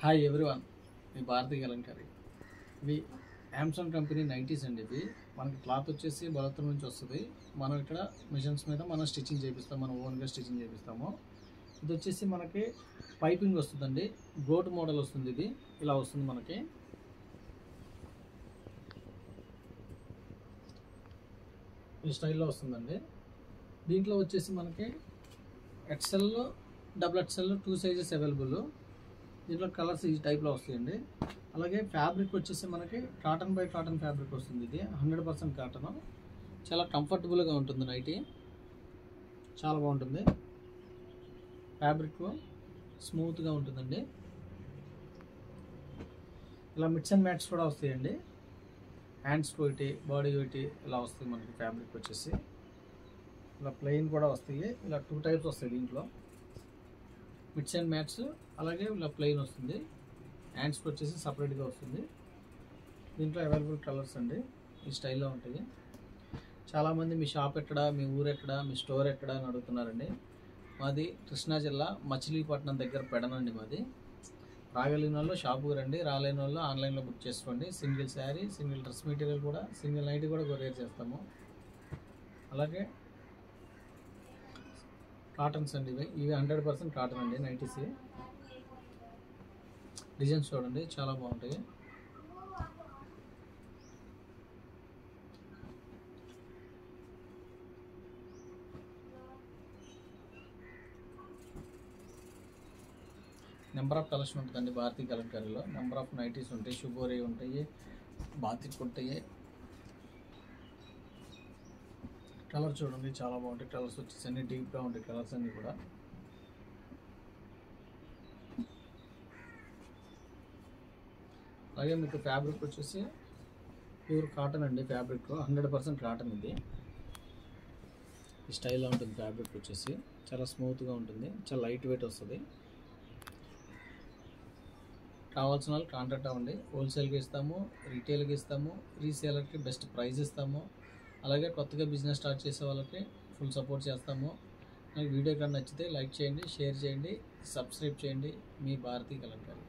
Hi everyone, మీ భారతీ కలంకారీ. ఇవి Amazon company nighties అండి. ఇవి మనకి క్లాత్ వచ్చేసి బలత్రం నుంచి వస్తుంది. మనం ఇక్కడ మిషన్స్ మీద మనం స్టిచ్చింగ్ చేపిస్తాం, మనం ఓన్గా స్టిచ్చింగ్ చేపిస్తాము. ఇది వచ్చేసి మనకి పైపింగ్ వస్తుందండి, గోట్ మోడల్ వస్తుంది. ఇది ఇలా వస్తుంది, మనకి ఈ స్టైల్లో వస్తుందండి. దీంట్లో వచ్చేసి మనకి XL, double XL 2 sizes available. దీంట్లో కలర్స్ ఈ టైప్లో వస్తాయండి. అలాగే ఫ్యాబ్రిక్ వచ్చేసి మనకి కాటన్ బై కాటన్ ఫ్యాబ్రిక్ వస్తుంది. ఇది 100% కాటన్. చాలా కంఫర్టబుల్గా ఉంటుంది. నైటీ చాలా బాగుంటుంది. ఫ్యాబ్రిక్ స్మూత్గా ఉంటుందండి. ఇలా మిక్స్ అండ్ మ్యాట్స్ కూడా వస్తాయండి. హ్యాండ్స్ ఒకటి, బాడీ ఒకటి ఇలా వస్తుంది మనకి. ఫ్యాబ్రిక్ వచ్చేసి ఇలా ప్లెయిన్ కూడా వస్తాయి. ఇలా 2 టైప్స్ వస్తాయి దీంట్లో, మిక్స్ అండ్ మ్యాట్స్. అలాగే ఇలా ప్లెయిన్ వస్తుంది. హ్యాండ్స్కి వచ్చేసి సపరేట్గా వస్తుంది. దీంట్లో అవైలబుల్ కలర్స్ అండి ఈ స్టైల్లో ఉంటాయి. చాలామంది మీ షాప్ ఎక్కడ, మీ ఊరు ఎక్కడ, మీ స్టోర్ ఎక్కడ అని అడుగుతున్నారండి. మాది కృష్ణా జిల్లా మచిలీపట్నం దగ్గర పెడనండి మాది. రాగలిగిన వాళ్ళు షాపుకి రండి, రాలేని వాళ్ళు ఆన్లైన్లో బుక్ చేసుకోండి. Single sari, single dress material కూడా, సింగిల్ నైటీ కూడా కొరియర్ చేస్తాము. అలాగే కాటన్స్ అండి. ఇవి 100% కాటన్ అండి. నైటీస్ డిజైన్స్ చూడండి, చాలా బాగుంటాయి. నెంబర్ ఆఫ్ కలెక్షన్ ఉంటుందండి భారతీ కలంకారీలో. నెంబర్ ఆఫ్ నైటీస్ ఉంటాయి, షుగోరీ ఉంటాయి, బాతిక్ ఉంటాయి. కలర్ చూడండి, చాలా బాగుంటాయి. కలర్స్ వచ్చేసి అన్ని డీప్గా ఉంటాయి కలర్స్ అన్నీ కూడా. అలాగే మీకు ఫ్యాబ్రిక్ వచ్చేసి ప్యూర్ కాటన్ అండి. Fabric 100% cotton. ఇది ఈ స్టైల్లో ఉంటుంది. ఫ్యాబ్రిక్ వచ్చేసి చాలా స్మూత్గా ఉంటుంది, చాలా లైట్ వెయిట్ వస్తుంది. కావాల్సిన వాళ్ళు కాంటాక్ట్ అవ్వండి. హోల్సేల్కి ఇస్తాము, రీటైల్కి ఇస్తాము, రీసేలర్కి బెస్ట్ ప్రైస్ ఇస్తాము. అలాగే కొత్తగా బిజినెస్ స్టార్ట్ చేసే వాళ్ళకి ఫుల్ సపోర్ట్ చేస్తాము. నాకు వీడియో కానీ నచ్చితే లైక్ చేయండి, షేర్ చేయండి, సబ్స్క్రైబ్ చేయండి. మీ భారతీ కలంకారీ.